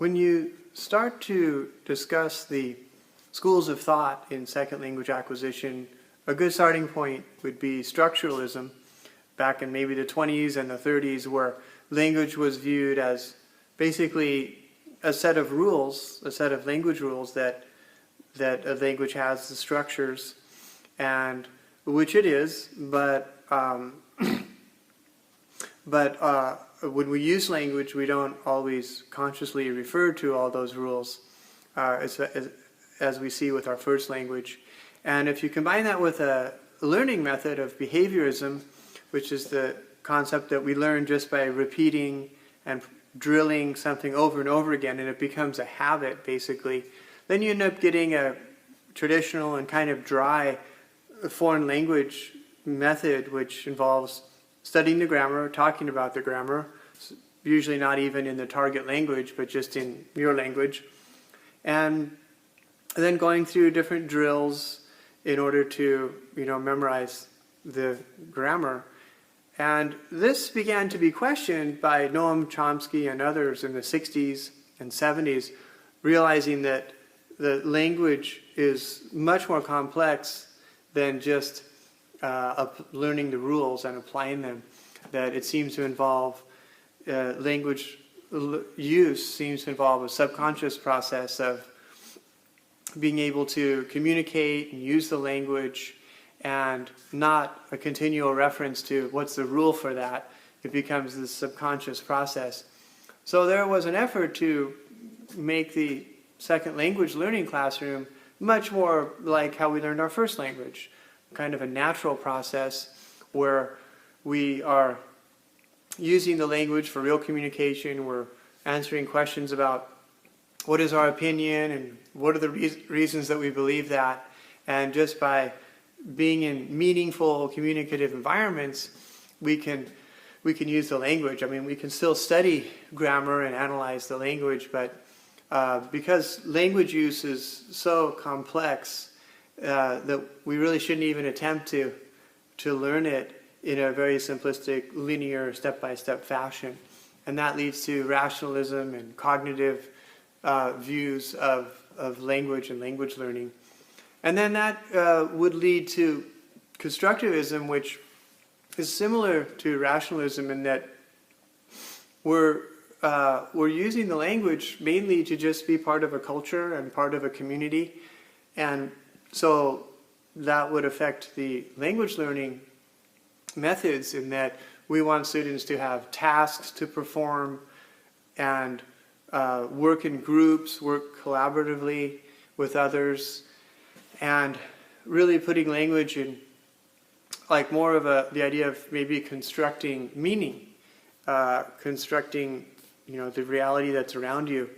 When you start to discuss the schools of thought in second language acquisition, a good starting point would be structuralism back in maybe the 20s and the 30s, where language was viewed as basically a set of rules, a set of language rules that a language has, the structures, and which it is, but when we use language, we don't always consciously refer to all those rules as we see with our first language. And if you combine that with a learning method of behaviorism, which is the concept that we learn just by repeating and drilling something over and over again, and it becomes a habit, basically, then you end up getting a traditional and kind of dry foreign language method, which involves studying the grammar, talking about the grammar, usually not even in the target language, but just in your language, and then going through different drills in order to, memorize the grammar. And this began to be questioned by Noam Chomsky and others in the 60s and 70s, realizing that the language is much more complex than just learning the rules and applying them, that it seems to involve language use seems to involve a subconscious process of being able to communicate and use the language, and not a continual reference to what's the rule for that. It becomes this subconscious process. So there was an effort to make the second language learning classroom much more like how we learned our first language, kind of a natural process where we are using the language for real communication. We're answering questions about what is our opinion and what are the reasons that we believe that. And just by being in meaningful communicative environments, we can use the language. I mean, we can still study grammar and analyze the language, but because language use is so complex that we really shouldn't even attempt to learn it in a very simplistic, linear, step-by-step fashion. And that leads to rationalism and cognitive views of language and language learning. And then that would lead to constructivism, which is similar to rationalism in that we're using the language mainly to just be part of a culture and part of a community. And so that would affect the language learning methods in that we want students to have tasks to perform and work in groups, work collaboratively with others, and really putting language in like more of the idea of maybe constructing meaning, constructing the reality that's around you.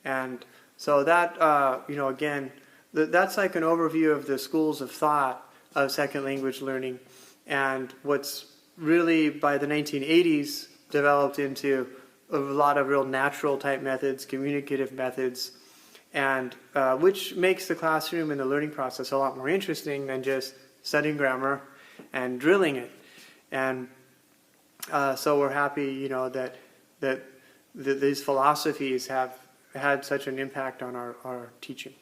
And so that again, that's like an overview of the schools of thought of second language learning, and what's really by the 1980s developed into a lot of real natural type methods, communicative methods, and which makes the classroom and the learning process a lot more interesting than just studying grammar and drilling it. And so we're happy, that these philosophies have had such an impact on our teaching.